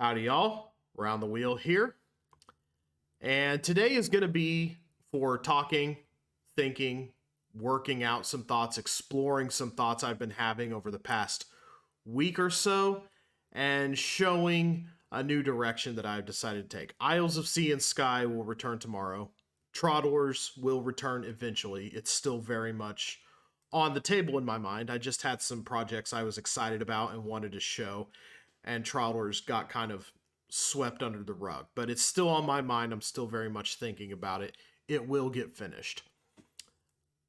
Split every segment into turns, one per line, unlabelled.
Howdy, y'all. Round the wheel here. And today is going to be for talking, thinking, working out some thoughts, exploring some thoughts I've been having over the past week or so, and showing a new direction that I've decided to take. Isles of Sea and Sky will return tomorrow. Troddlers will return eventually. It's still very much on the table in my mind. I just had some projects I was excited about and wanted to show, and Trollers got kind of swept under the rug. But it's still on my mind. I'm still very much thinking about it. It will get finished.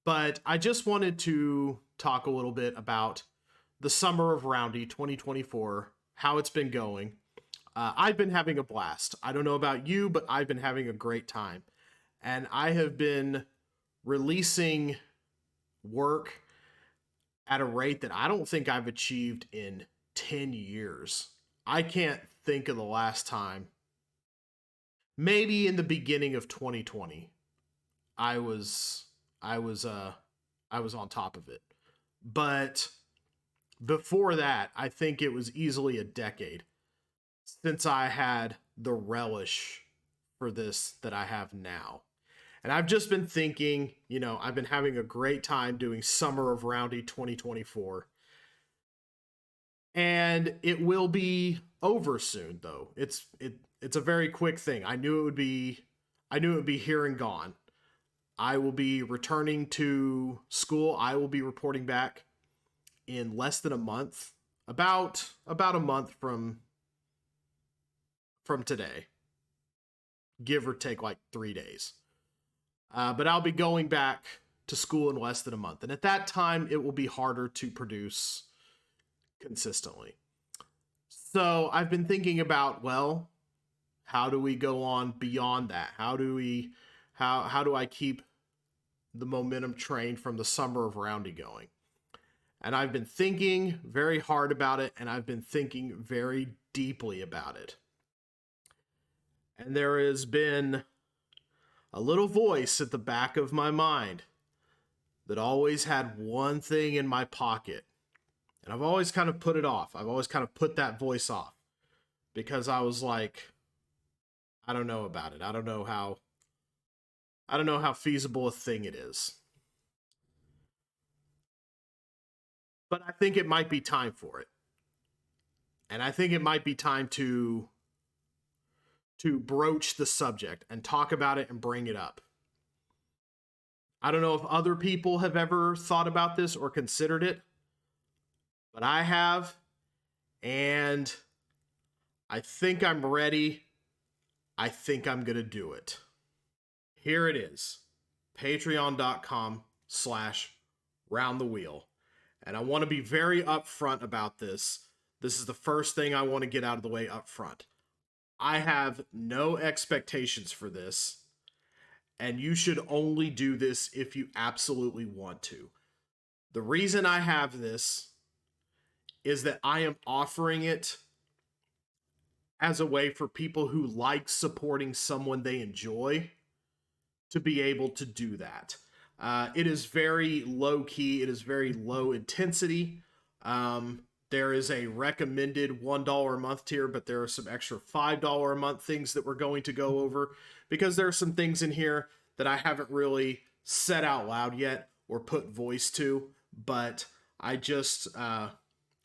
But I just wanted to talk a little bit about the summer of Roundy 2024, how it's been going. I've been having a blast. I don't know about you, but I've been having a great time. And I have been releasing work at a rate that I don't think I've achieved in 10 years. I can't think of the last time. Maybe in the beginning of 2020, I was I was uh I was on top of it. But before that, I think it was easily a decade since I had the relish for this that I have now. And I've just been thinking, I've been having a great time doing Summer of Roundy 2024. And it will be over soon though. It's a very quick thing. I knew it would be here and gone. I will be returning to school. I will be reporting back in less than a month. About a month from today. Give or take like 3 days. But I'll be going back to school in less than a month. And at that time, it will be harder to produce consistently. So I've been thinking about, well, how do we go on beyond that? How do I keep the momentum train from the summer of Roundy going? And I've been thinking very hard about it, and I've been thinking very deeply about it. And there has been a little voice at the back of my mind that always had one thing in my pocket. And I've always kind of put it off. I've always kind of put that voice off because I was like, I don't know about it. I don't know how feasible a thing it is. But I think it might be time for it. And I think it might be time to broach the subject and talk about it and bring it up. I don't know if other people have ever thought about this or considered it, but I have, and I think I'm ready. I think I'm going to do it. Here it is. Patreon.com/roundthewheel. And I want to be very upfront about this. This is the first thing I want to get out of the way up front. I have no expectations for this, and you should only do this if you absolutely want to. The reason I have this is that I am offering it as a way for people who like supporting someone they enjoy to be able to do that. It is very low key, it is very low intensity. There is a recommended $1 a month tier, but there are some extra $5 a month things that we're going to go over because there are some things in here that I haven't really said out loud yet or put voice to, but I just,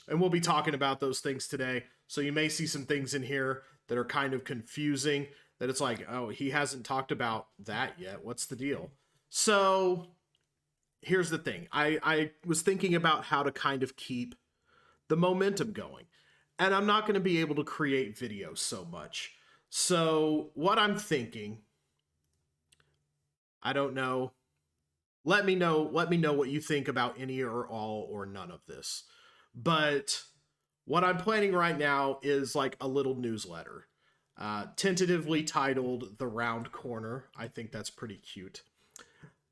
and we'll be talking about those things today. So you may see some things in here that are kind of confusing, that it's like, oh, he hasn't talked about that yet. What's the deal? So here's the thing. I was thinking about how to kind of keep the momentum going. And I'm not going to be able to create videos so much. So what I'm thinking, I don't know. Let me know what you think about any or all or none of this. But what I'm planning right now is like a little newsletter, tentatively titled The Round Corner. I think that's pretty cute.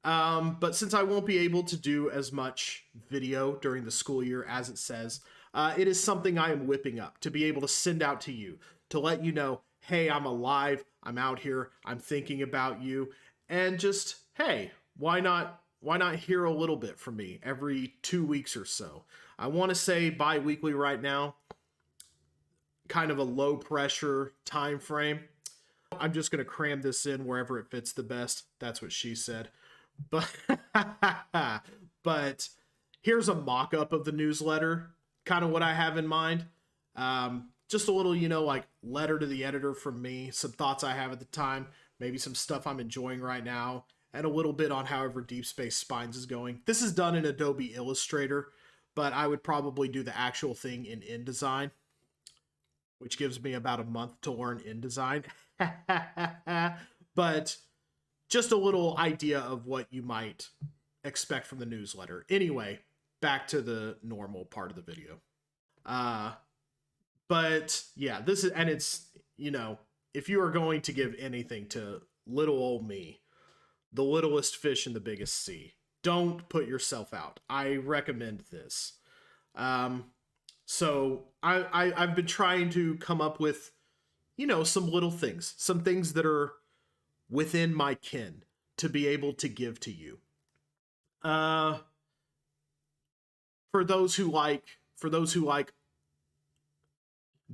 But since I won't be able to do as much video during the school year as it says, it is something I am whipping up to be able to send out to you, to let you know, hey, I'm alive, I'm out here, I'm thinking about you, and just, hey, why not hear a little bit from me every 2 weeks or so? I want to say bi-weekly right now. kind of a low pressure time frame. I'm just going to cram this in wherever it fits the best. That's what she said. But but here's a mock-up of the newsletter, kind of what I have in mind. Just a little, like letter to the editor from me, some thoughts I have at the time, maybe some stuff I'm enjoying right now, and a little bit on however Deep Space Spines is going. This is done in Adobe Illustrator, but I would probably do the actual thing in InDesign, which gives me about a month to learn InDesign. But just a little idea of what you might expect from the newsletter. Anyway, back to the normal part of the video. But yeah, this is, and it's, if you are going to give anything to little old me, the littlest fish in the biggest sea, don't put yourself out. I recommend this. So I've been trying to come up with, some little things, some things that are within my ken to be able to give to you. For those who like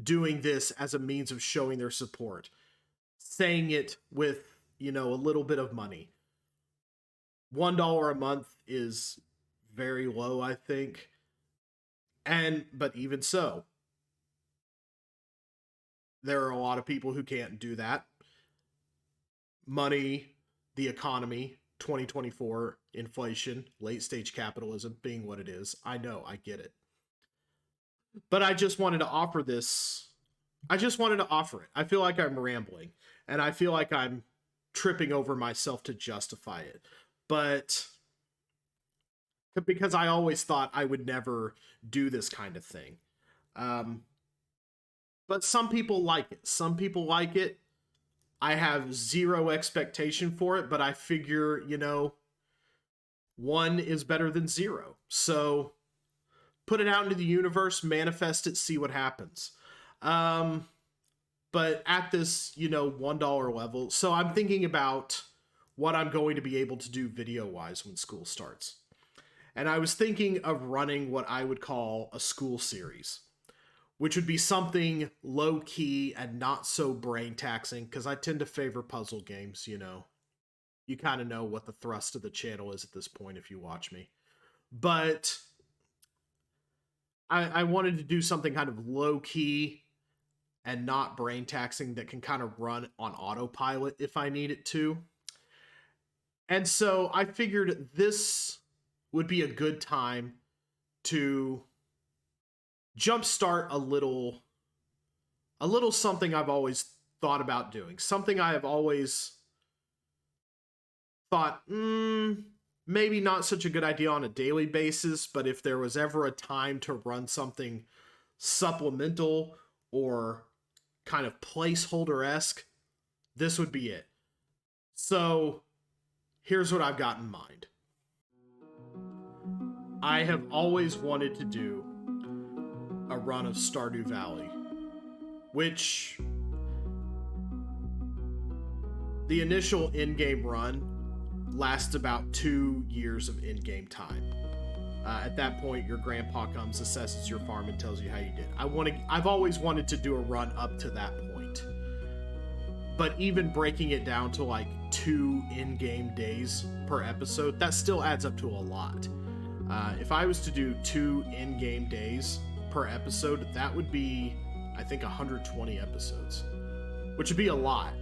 doing this as a means of showing their support, saying it with, a little bit of money. $1 a month is very low, I think. But even so, there are a lot of people who can't do that. Money, the economy, 2024, inflation, late stage capitalism being what it is. I know, I get it. But I just wanted to offer this. I just wanted to offer it. I feel like I'm rambling, and I feel like I'm tripping over myself to justify it. But because I always thought I would never do this kind of thing. But some people like it. Some people like it. I have zero expectation for it, but I figure, one is better than zero. So put it out into the universe, manifest it, see what happens. But at this, $1 level, so I'm thinking about what I'm going to be able to do video-wise when school starts. And I was thinking of running what I would call a school series, which would be something low-key and not so brain-taxing, because I tend to favor puzzle games, You kind of know what the thrust of the channel is at this point if you watch me. But I wanted to do something kind of low-key and not brain-taxing that can kind of run on autopilot if I need it to. And so I figured this would be a good time to jumpstart a little something I've always thought about doing. Something I have always thought, maybe not such a good idea on a daily basis, but if there was ever a time to run something supplemental or kind of placeholder-esque, this would be it. So here's what I've got in mind. I have always wanted to do a run of Stardew Valley, which the initial in-game run lasts about 2 years of in-game time. At that point, your grandpa comes, assesses your farm, and tells you how you did. I've always wanted to do a run up to that point. But even breaking it down to like 2 in-game days per episode, that still adds up to a lot. If I was to do 2 in-game days per episode, that would be, I think, 120 episodes, which would be a lot,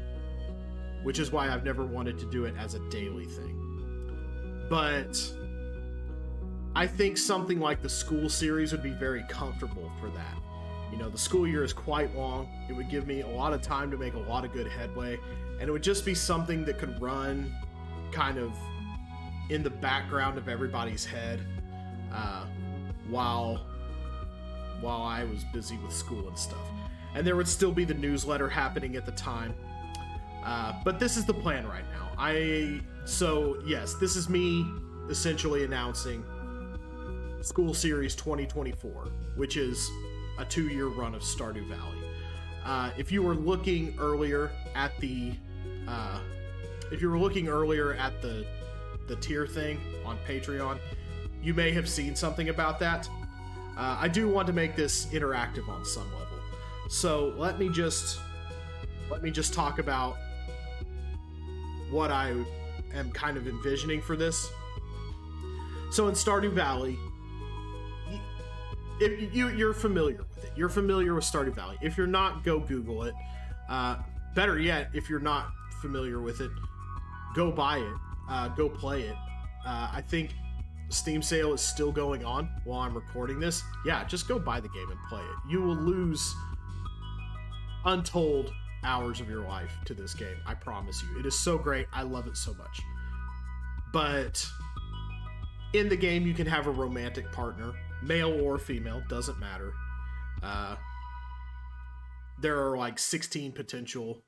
which is why I've never wanted to do it as a daily thing. But I think something like the school series would be very comfortable for that. The school year is quite long. It would give me a lot of time to make a lot of good headway, and it would just be something that could run kind of in the background of everybody's head while I was busy with school and stuff. And there would still be the newsletter happening at the time. But this is the plan right now. So yes, this is me essentially announcing School Series 2024, which is a 2-year run of Stardew Valley. If you were looking earlier at the tier thing on Patreon, you may have seen something about that. I do want to make this interactive on some level. So let me just talk about what I am kind of envisioning for this. So in Stardew Valley, if you're familiar with it, you're familiar with Stardew Valley. If you're not, go Google it. Better yet, if you're not familiar with it, go buy it, go play it. I think Steam sale is still going on while I'm recording this. Yeah, just go buy the game and play it. You will lose untold hours of your life to this game. I promise you. It is so great. I love it so much. But in the game, you can have a romantic partner, male or female, doesn't matter. There are like 16 potential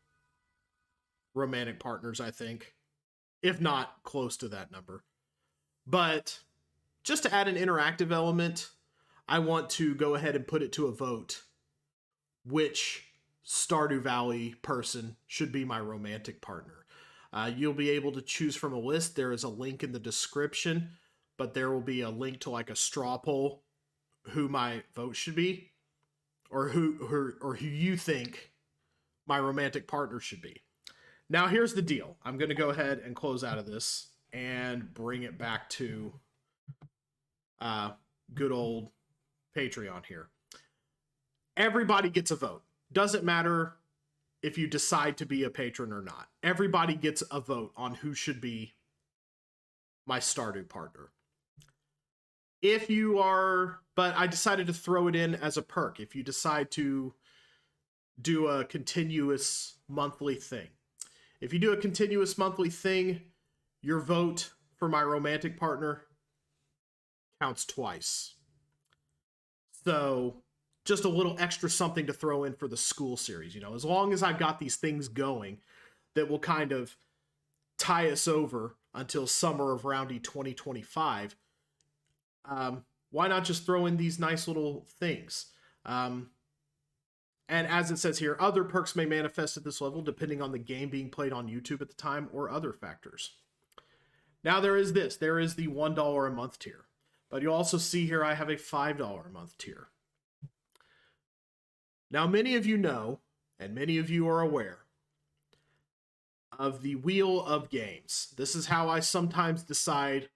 romantic partners, I think, if not close to that number. But just to add an interactive element, I want to go ahead and put it to a vote which Stardew Valley person should be my romantic partner. You'll be able to choose from a list. There is a link in the description, but there will be a link to like a straw poll who my vote should be, or who you think my romantic partner should be. Now here's the deal. I'm going to go ahead and close out of this and bring it back to good old Patreon here. Everybody gets a vote. Doesn't matter if you decide to be a patron or not. Everybody gets a vote on who should be my Stardew partner. If you are, but I decided to throw it in as a perk. If you decide to do a continuous monthly thing. If you do a continuous monthly thing, your vote for my romantic partner counts twice. So just a little extra something to throw in for the school series. You know, as long as I've got these things going that will kind of tie us over until summer of Roundy 2025, why not just throw in these nice little things? And as it says here, other perks may manifest at this level depending on the game being played on YouTube at the time or other factors. Now there is this. There is the $1 a month tier. But you'll also see here I have a $5 a month tier. Now many of you know, and many of you are aware, of the wheel of games. This is how I sometimes decide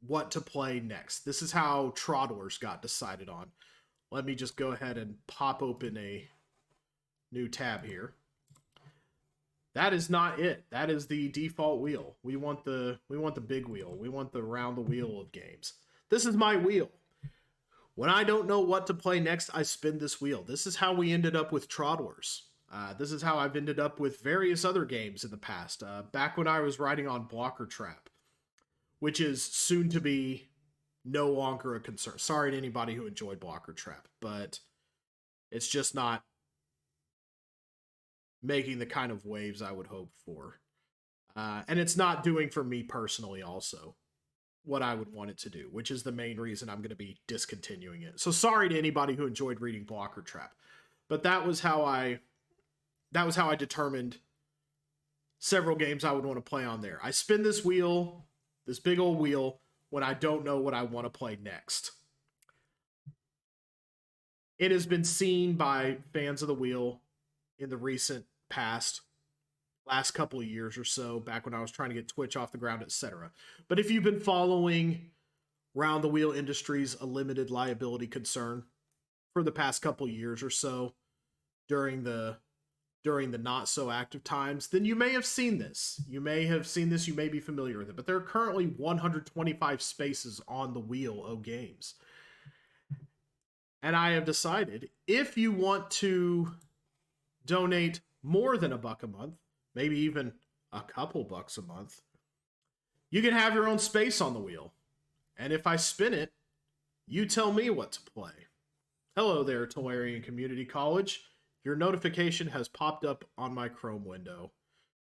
what to play next. This is how Troddlers got decided on. Let me just go ahead and pop open a new tab here. That is not it. That is the default wheel. We want the big wheel. We want the round the wheel of games. This is my wheel. When I don't know what to play next, I spin this wheel. This is how we ended up with Troddlers. This is how I've ended up with various other games in the past. Back when I was writing on Blocker Trap, which is soon to be no longer a concern. Sorry to anybody who enjoyed Blocker Trap, but it's just not making the kind of waves I would hope for. And it's not doing for me personally also what I would want it to do, which is the main reason I'm going to be discontinuing it. So sorry to anybody who enjoyed reading Blocker Trap, but that was how I determined several games I would want to play on there. I spin this wheel, this big old wheel, when I don't know what I want to play next. It has been seen by fans of the wheel in the recent past, last couple of years or so, back when I was trying to get Twitch off the ground, etc. But if you've been following Round the Wheel Industries, a limited liability concern, for the past couple of years or so, during the not so active times, then you may have seen this. You may be familiar with it. But there are currently 125 spaces on the wheel of games. And I have decided, if you want to donate more than $1 a month, maybe even a couple bucks a month, you can have your own space on the wheel. And if I spin it, you tell me what to play. Hello there, Tolarian Community College. Your notification has popped up on my Chrome window.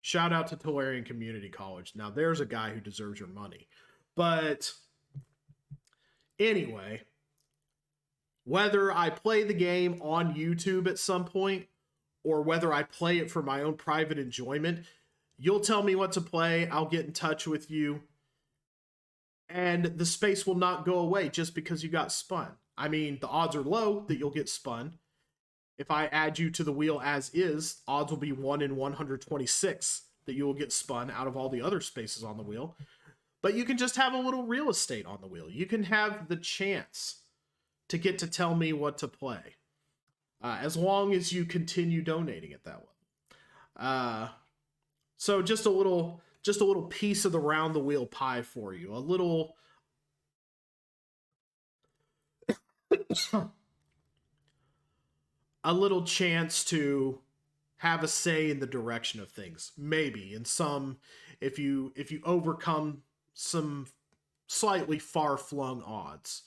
Shout out to Tolarian Community College. Now there's a guy who deserves your money. But anyway, whether I play the game on YouTube at some point, or whether I play it for my own private enjoyment, you'll tell me what to play. I'll get in touch with you. And the space will not go away just because you got spun. I mean, the odds are low that you'll get spun. If I add you to the wheel as is, odds will be 1 in 126 that you will get spun out of all the other spaces on the wheel. But you can just have a little real estate on the wheel. You can have the chance to get to tell me what to play, as long as you continue donating it that way. So just a little piece of the round the wheel pie for you. A little chance to have a say in the direction of things. Maybe in some, if you overcome some slightly far flung odds.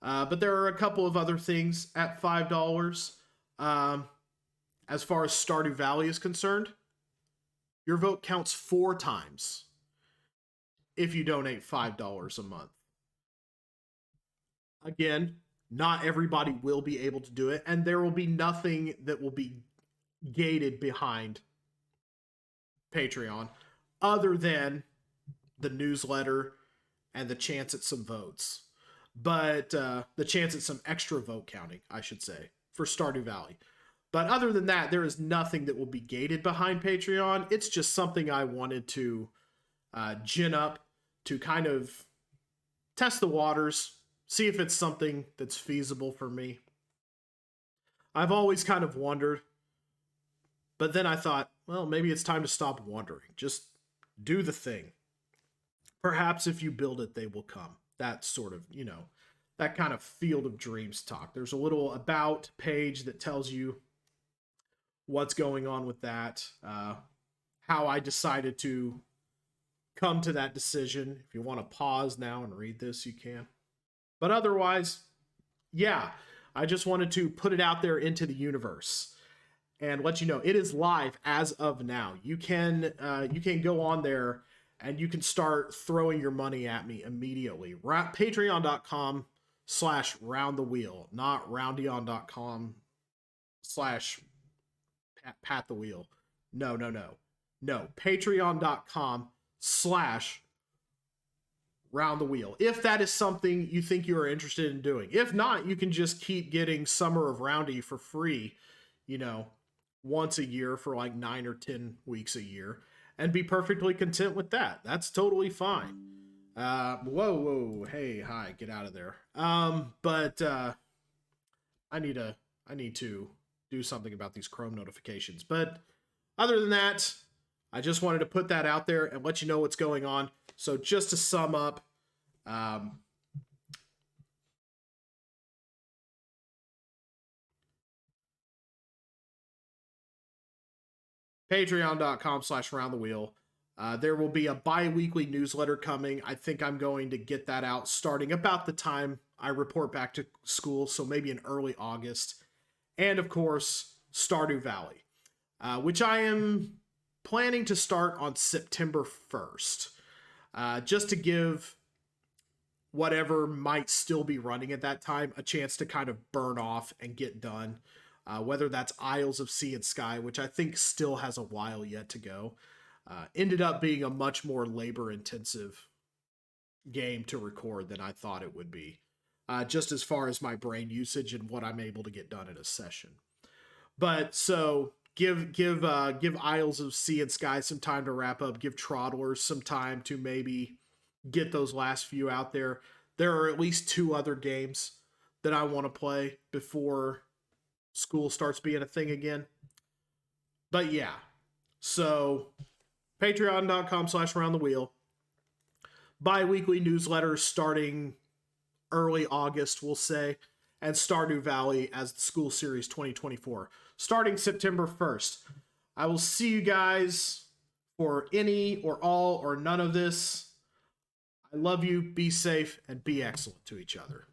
But there are a couple of other things at $5. Um, as far as Stardew Valley is concerned, your vote counts 4 times if you donate $5 a month. Again, not everybody will be able to do it, and there will be nothing that will be gated behind Patreon other than the newsletter and the chance at some votes. But the chance at some extra vote counting, I should say, for Stardew Valley. But other than that, there is nothing that will be gated behind Patreon. It's just something I wanted to gin up to kind of test the waters, see if it's something that's feasible for me. I've always kind of wondered, but then I thought, well, maybe it's time to stop wondering. Just do the thing. Perhaps if you build it, they will come. That sort of, that kind of field of dreams talk. There's a little about page that tells you what's going on with that, how I decided to come to that decision. If you want to pause now and read this, you can. But otherwise, yeah, I just wanted to put it out there into the universe and let you know it is live as of now. You can go on there and you can start throwing your money at me immediately. Patreon.com/roundthewheel, not roundyon.com/pat the wheel. No. Patreon.com/round the wheel. If that is something you think you are interested in doing. If not, you can just keep getting Summer of Roundy for free, once a year for like 9 or 10 weeks a year and be perfectly content with that. That's totally fine. Whoa, hey, hi, get out of there. But I need to do something about these Chrome notifications. But other than that, I just wanted to put that out there and let you know what's going on. So just to sum up, Patreon.com/round the wheel. There will be a bi-weekly newsletter coming. I think I'm going to get that out starting about the time I report back to school, so maybe in early August. And of course, Stardew Valley, which I am planning to start on September 1st, just to give whatever might still be running at that time a chance to kind of burn off and get done. Whether that's Isles of Sea and Sky, which I think still has a while yet to go, ended up being a much more labor-intensive game to record than I thought it would be, just as far as my brain usage and what I'm able to get done in a session. But so give Isles of Sea and Sky some time to wrap up. Give Troddlers some time to maybe get those last few out there. There are at least 2 other games that I want to play before school starts being a thing again. But yeah, so patreon.com/round the wheel. Bi-weekly newsletters starting early August, we'll say, and Stardew Valley as the school series 2024, starting September 1st. I will see you guys for any or all or none of this. I love you, be safe, and be excellent to each other.